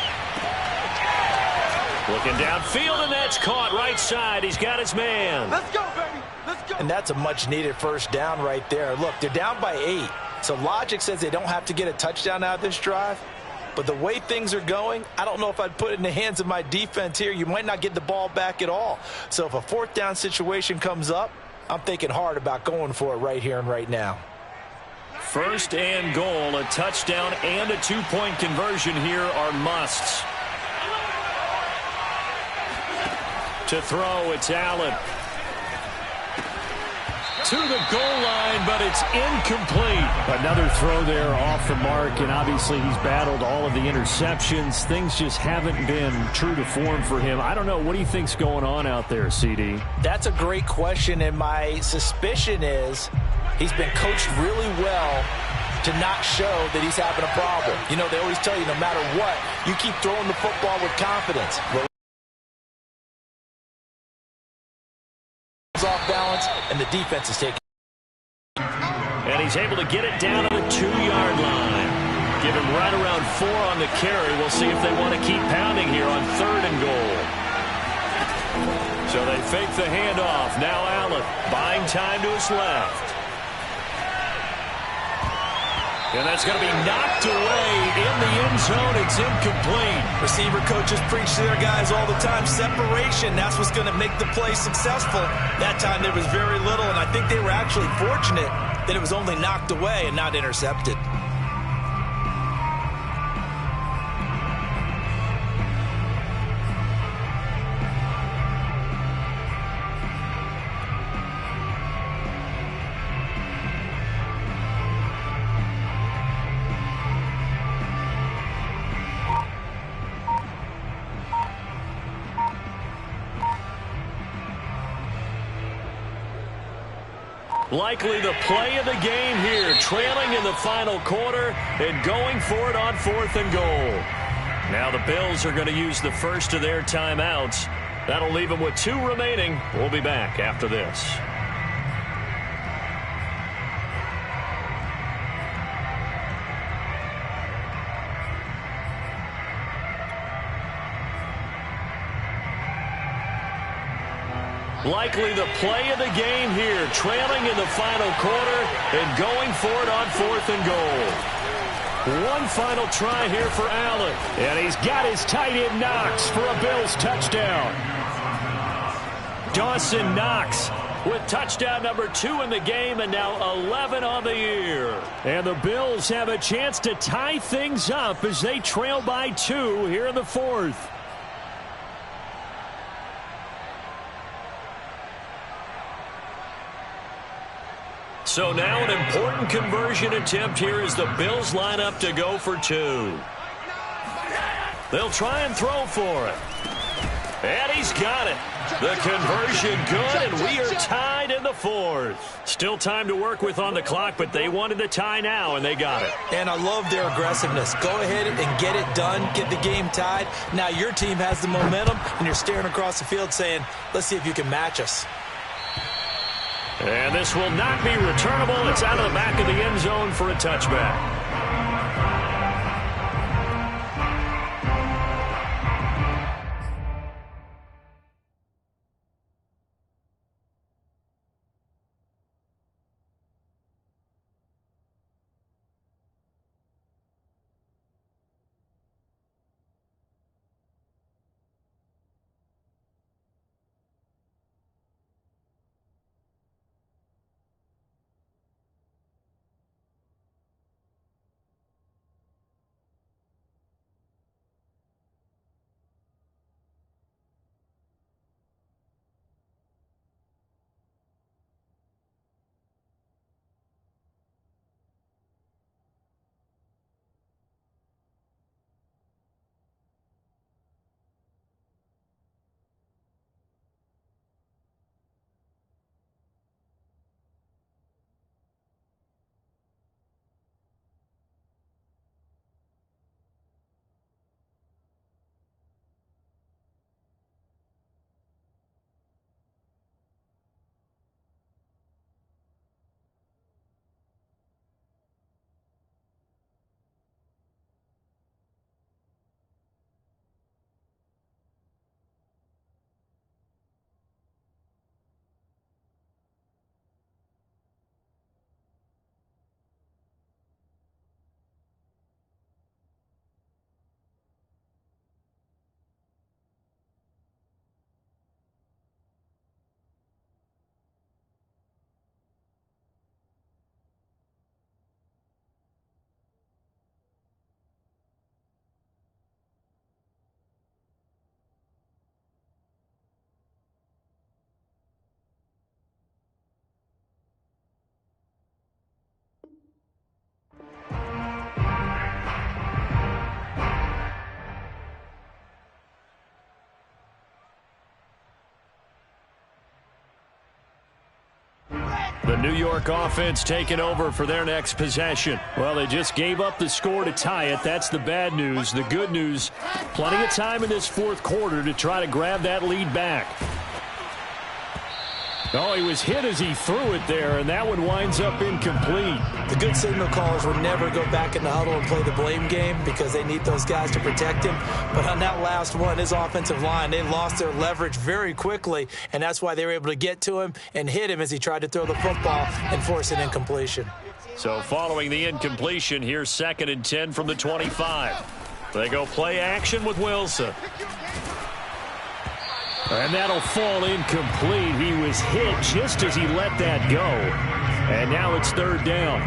Looking downfield, and that's caught right side. He's got his man. Let's go, baby. Let's go. And that's a much-needed first down right there. Look, they're down by 8. So logic says they don't have to get a touchdown out of this drive. But the way things are going, I don't know if I'd put it in the hands of my defense here. You might not get the ball back at all. So if a 4th down situation comes up, I'm thinking hard about going for it right here and right now. First and goal, a touchdown and a 2-point conversion here are musts. To throw, it's Allen. To the goal line, but it's incomplete. Another throw there off the mark, and obviously he's battled all of the interceptions. Things just haven't been true to form for him. I don't know. What do you think's going on out there, CD? That's a great question, and my suspicion is he's been coached really well to not show that he's having a problem. You know, they always tell you no matter what, you keep throwing the football with confidence. Off balance, and the defense is taking. And he's able to get it down to the 2-yard line. Give him right around 4 on the carry. We'll see if they want to keep pounding here on 3rd and goal. So they fake the handoff. Now Allen buying time to his left. And that's going to be knocked away in the end zone. It's incomplete. Receiver coaches preach to their guys all the time. Separation, that's what's going to make the play successful. That time there was very little, and I think they were actually fortunate that it was only knocked away and not intercepted. Likely the play of the game here, trailing in the final quarter and going for it on 4th and goal. Now the Bills are going to use the first of their timeouts. That'll leave them with 2 remaining. We'll be back after this. Likely the play of the game here, trailing in the final quarter and going for it on 4th and goal. One final try here for Allen. And he's got his tight end Knox for a Bills touchdown. Dawson Knox with touchdown number 2 in the game and now 11 on the year. And the Bills have a chance to tie things up as they trail by 2 here in the 4th. So now an important conversion attempt here as the Bills line up to go for 2. They'll try and throw for it. And he's got it. The conversion good, and we are tied in the 4th. Still time to work with on the clock, but they wanted the tie now, and they got it. And I love their aggressiveness. Go ahead and get it done, get the game tied. Now your team has the momentum, and you're staring across the field saying, let's see if you can match us. And this will not be returnable. It's out of the back of the end zone for a touchback. The New York offense taking over for their next possession. Well, they just gave up the score to tie it. That's the bad news. The good news, plenty of time in this 4th quarter to try to grab that lead back. Oh, he was hit as he threw it there, and that one winds up incomplete. The good signal callers will never go back in the huddle and play the blame game because they need those guys to protect him. But on that last one, his offensive line, they lost their leverage very quickly, and that's why they were able to get to him and hit him as he tried to throw the football and force an incompletion. So following the incompletion, here's 2nd and 10 from the 25. They go play action with Wilson. And that'll fall incomplete. He was hit just as he let that go. And now it's 3rd down.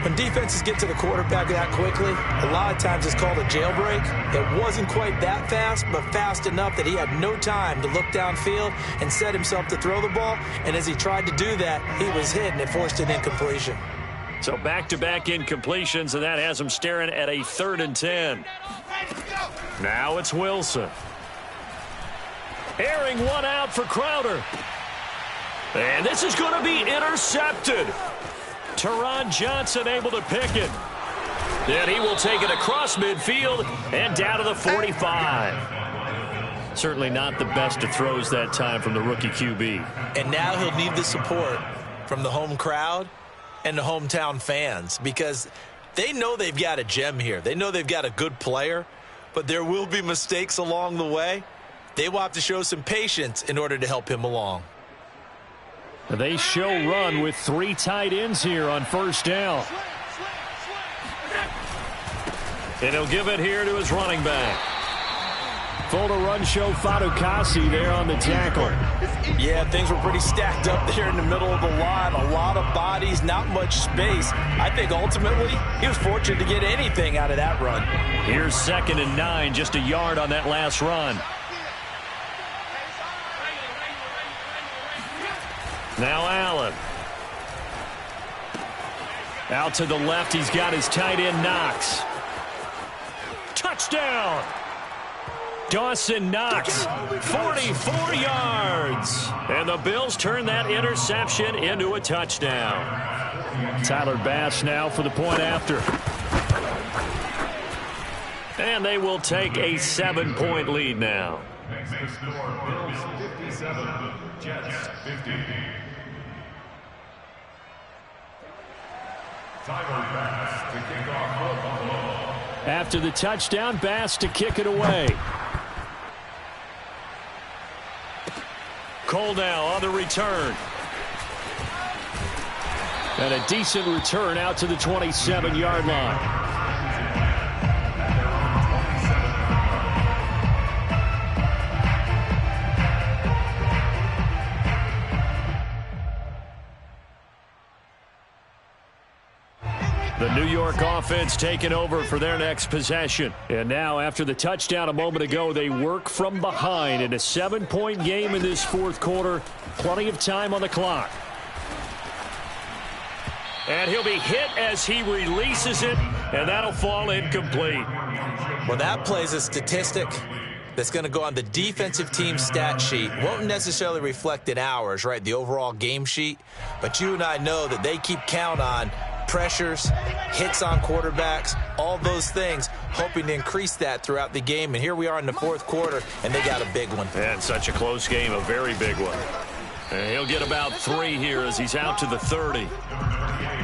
When defenses get to the quarterback that quickly, a lot of times it's called a jailbreak. It wasn't quite that fast, but fast enough that he had no time to look downfield and set himself to throw the ball. And as he tried to do that, he was hit, and it forced an incompletion. So back-to-back incompletions, and that has him staring at a 3rd and 10. Now it's Wilson. Airing one out for Crowder. And this is going to be intercepted. Teron Johnson able to pick it. And he will take it across midfield and down to the 45. Certainly not the best of throws that time from the rookie QB. And now he'll need the support from the home crowd and the hometown fans because they know they've got a gem here. They know they've got a good player, but there will be mistakes along the way. They will have to show some patience in order to help him along. They show run with 3 tight ends here on first down. And he'll give it here to his running back. Full to run show Fadukasi there on the tackle. Yeah, things were pretty stacked up there in the middle of the line. A lot of bodies, not much space. I think ultimately he was fortunate to get anything out of that run. Here's 2nd and 9, just a yard on that last run. Now Allen. Out to the left, he's got his tight end Knox. Touchdown! Dawson Knox, 44 yards. And the Bills turn that interception into a touchdown. Tyler Bass now for the point after. And they will take a 7-point lead now. Next score, Bills 57, Jets 50. Tyler Bass to kick off for Buffalo. After the touchdown, Bass to kick it away. Cole now on the return. And a decent return out to the 27-yard line. The New York offense taking over for their next possession. And now after the touchdown a moment ago, they work from behind in a 7-point game in this fourth quarter. Plenty of time on the clock. And he'll be hit as he releases it, and that'll fall incomplete. Well, that plays a statistic that's going to go on the defensive team stat sheet. Won't necessarily reflect in ours, right, the overall game sheet. But you and I know that they keep count on pressures, hits on quarterbacks, all those things, hoping to increase that throughout the game. And here we are in the fourth quarter, and they got a big one. And such a close game, a very big one. And he'll get about 3 here as he's out to the 30.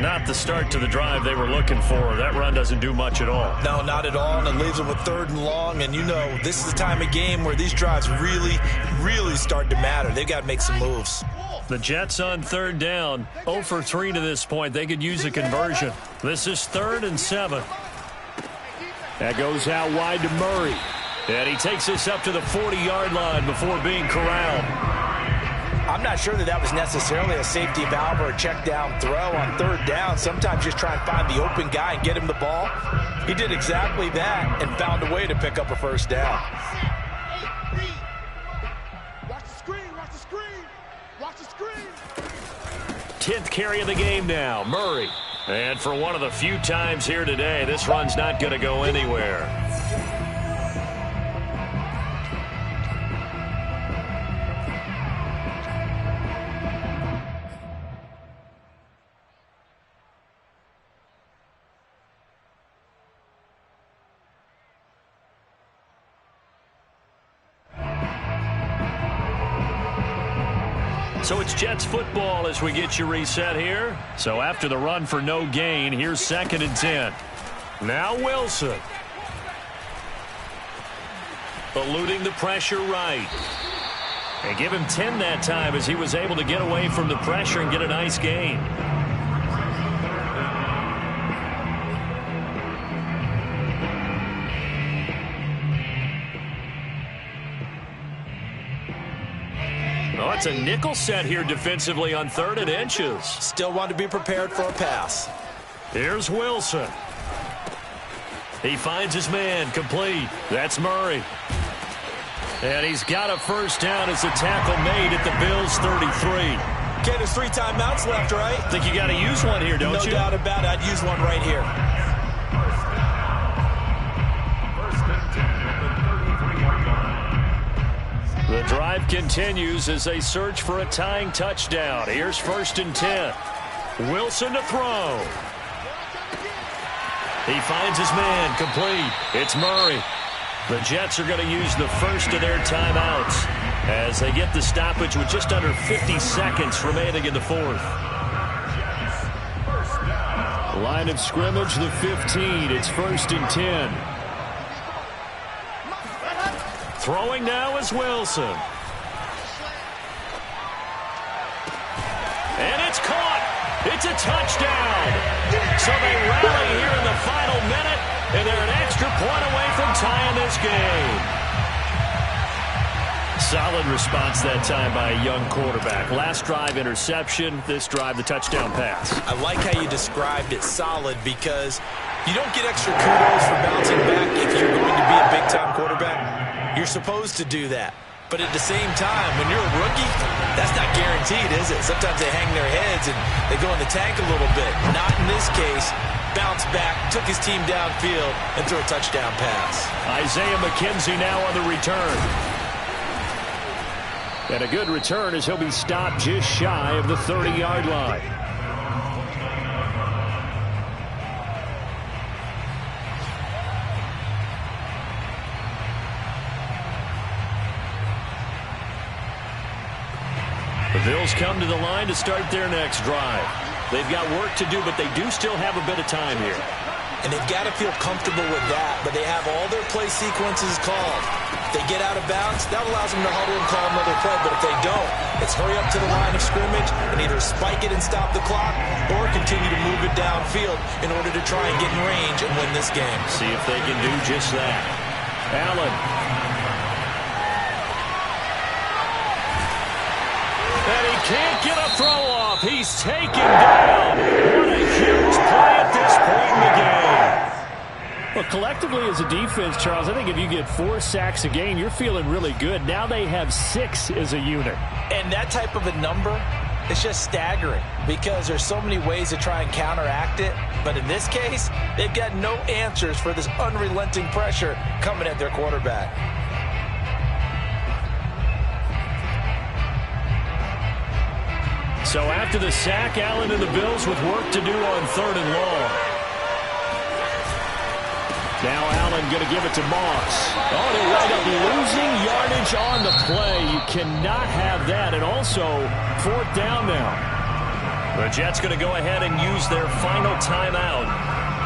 Not the start to the drive they were looking for. That run doesn't do much at all. No, not at all, and it leaves them with 3rd and long. And you know, this is the time of game where these drives really, really start to matter. They've got to make some moves. The Jets on 3rd down, 0 for 3 to this point. They could use a conversion. This is 3rd and 7. That goes out wide to Murray. And he takes this up to the 40-yard line before being corralled. I'm not sure that was necessarily a safety valve or a check down throw on 3rd down. Sometimes just try and find the open guy and get him the ball. He did exactly that and found a way to pick up a 1st down. Watch the screen, watch the screen, watch the screen. 10th carry of the game now, Murray. And for one of the few times here today, this run's not going to go anywhere. So it's Jets football as we get you reset here. So after the run for no gain, here's 2nd and 10. Now Wilson. Eluding the pressure right. And give him 10 that time as he was able to get away from the pressure and get a nice gain. Oh, it's a nickel set here defensively on 3rd and inches. Still want to be prepared for a pass. Here's Wilson. He finds his man, complete. That's Murray. And he's got a 1st down as a tackle made at the Bills' 33. Okay, there's 3 timeouts left, right? I think you got to use one here, don't you? No doubt about it. I'd use one right here. First and 10 at the 33-yard line. The drive continues as they search for a tying touchdown. Here's 1st and 10. Wilson to throw. He finds his man, complete. It's Murray. The Jets are going to use the first of their timeouts as they get the stoppage with just under 50 seconds remaining in the fourth. Line of scrimmage, the 15. It's 1st and 10. Throwing now is Wilson. And it's caught. It's a touchdown. So they rally here in the final minute, and they're an extra point away from tying this game. Solid response that time by a young quarterback. Last drive, interception. This drive, the touchdown pass. I like how you described it solid because you don't get extra kudos for bouncing back if you're going to be a big-time quarterback. You're supposed to do that. But at the same time, when you're a rookie, that's not guaranteed, is it? Sometimes they hang their heads and they go in the tank a little bit. Not in this case. Bounce back, took his team downfield, and threw a touchdown pass. Isaiah McKenzie now on the return. And a good return as he'll be stopped just shy of the 30-yard line. The Bills come to the line to start their next drive. They've got work to do, but they do still have a bit of time here. And they've got to feel comfortable with that, but they have all their play sequences called. If they get out of bounds, that allows them to huddle and call another play, but if they don't, it's hurry up to the line of scrimmage and either spike it and stop the clock or continue to move it downfield in order to try and get in range and win this game. See if they can do just that. Allen. And he can't get a throw off. He's taken down. What a huge play at this point in the game. Well, collectively as a defense, Charles, I think if you get 4 sacks a game, you're feeling really good. Now they have 6 as a unit. And that type of a number, it's just staggering because there's so many ways to try and counteract it. But in this case, they've got no answers for this unrelenting pressure coming at their quarterback. So after the sack, Allen and the Bills with work to do on 3rd and long. Now Allen going to give it to Moss. Oh, they wind up losing yardage on the play. You cannot have that. And also, 4th down now. The Jets going to go ahead and use their final timeout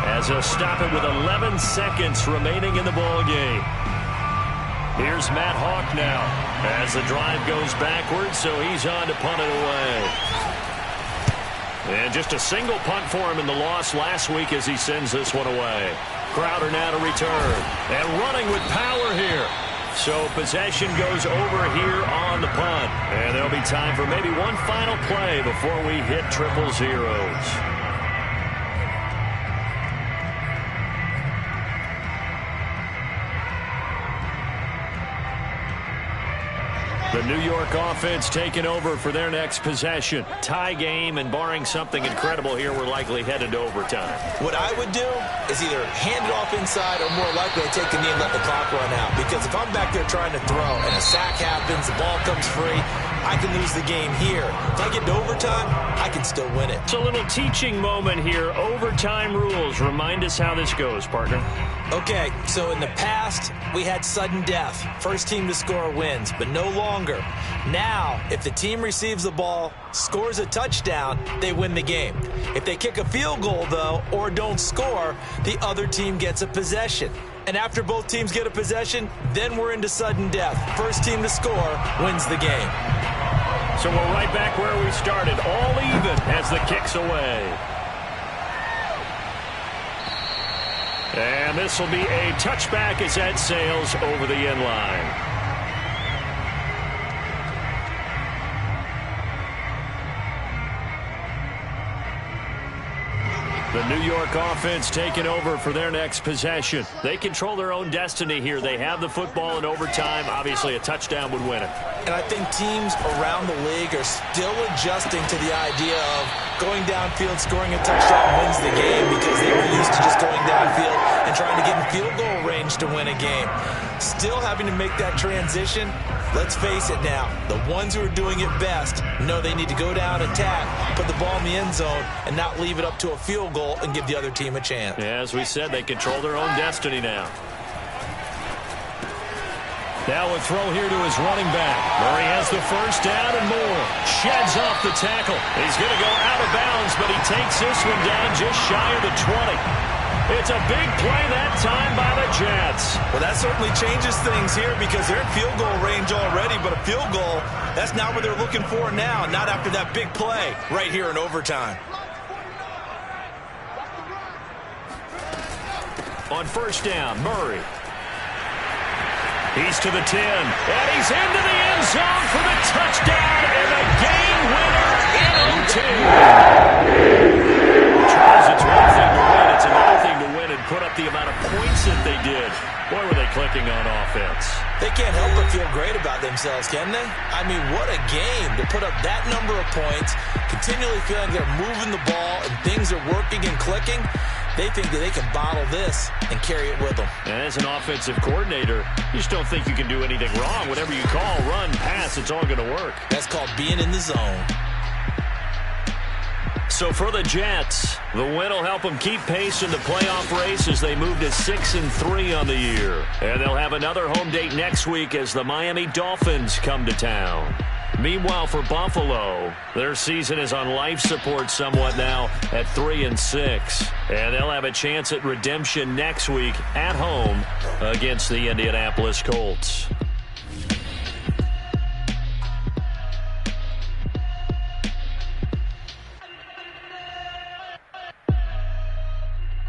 as they'll stop it with 11 seconds remaining in the ball game. Here's Matt Hawk now as the drive goes backwards, so he's on to punt it away. And just a single punt for him in the loss last week as he sends this one away. Crowder now to return. And running with power here. So possession goes over here on the punt. And there'll be time for maybe one final play before we hit 000. The New York offense taking over for their next possession. Tie game, and barring something incredible here, we're likely headed to overtime. What I would do is either hand it off inside or more likely I take the knee and let the clock run out. Because if I'm back there trying to throw and a sack happens, the ball comes free, I can lose the game here. If I get to overtime, I can still win it. It's a little teaching moment here. Overtime rules. Remind us how this goes, partner. Okay, so in the past, we had sudden death. First team to score wins, but no longer. Now, if the team receives the ball, scores a touchdown, they win the game. If they kick a field goal, though, or don't score, the other team gets a possession. And after both teams get a possession, then we're into sudden death. First team to score wins the game. So we're right back where we started, all even as the kick's away. And this will be a touchback as that sails over the end line. The New York offense taking over for their next possession. They control their own destiny here. They have the football in overtime. Obviously, a touchdown would win it. And I think teams around the league are still adjusting to the idea of going downfield, scoring a touchdown wins the game, because they were used to just going downfield and trying to get in field goal range to win a game. Still having to make that transition. Let's face it now, the ones who are doing it best know they need to go down, attack, put the ball in the end zone, and not leave it up to a field goal and give the other team a chance. Yeah, as we said, they control their own destiny now. Now a throw here to his running back. Murray has the first down and more. Sheds off the tackle. He's going to go out of bounds, but he takes this one down just shy of the 20. It's a big play that time by the Jets. Well, that certainly changes things here because they're in field goal range already, but a field goal, that's not what they're looking for now, not after that big play right here in overtime. On first down, Murray. He's to the 10, and he's into the end zone for the touchdown and a game winner in OT. Charles, it's one thing to win. It's another thing to win and put up the amount of points that they did. Boy, were they clicking on offense. They can't help but feel great about themselves, can they? I mean, what a game to put up that number of points, continually feeling they're moving the ball and things are working and clicking. They think that they can bottle this and carry it with them. And as an offensive coordinator, you just don't think you can do anything wrong. Whatever you call, run, pass, it's all going to work. That's called being in the zone. So for the Jets, the win will help them keep pace in the playoff race as they move to 6-3 on the year. And they'll have another home date next week as the Miami Dolphins come to town. Meanwhile, for Buffalo, their season is on life support somewhat now at 3-6. And they'll have a chance at redemption next week at home against the Indianapolis Colts.